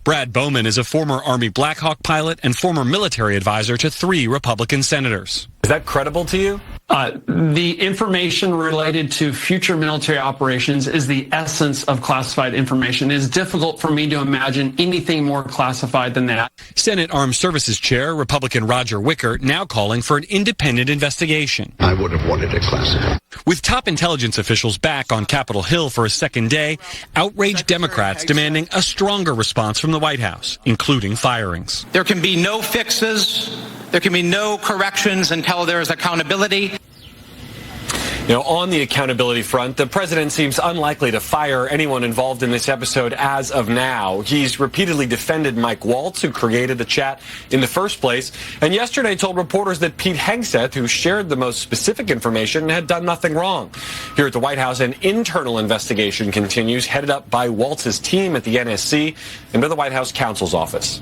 Brad Bowman is a former Army Black Hawk pilot and former military advisor to 3 Republican senators. Is that credible to you? The information related to future military operations is the essence of classified information. It is difficult for me to imagine anything more classified than that. Senate Armed Services Chair, Republican Roger Wicker, now calling for an independent investigation. I would have wanted it classified. With top intelligence officials back on Capitol Hill for a second day, outraged Democrats demanding a stronger response from the White House, including firings. There can be no fixes. There can be no corrections until there is accountability. On the accountability front, the president seems unlikely to fire anyone involved in this episode as of now. He's repeatedly defended Mike Waltz, who created the chat in the first place, and yesterday told reporters that Pete Hegseth, who shared the most specific information, had done nothing wrong. Here at the White House, an internal investigation continues, headed up by Waltz's team at the NSC and by the White House counsel's office.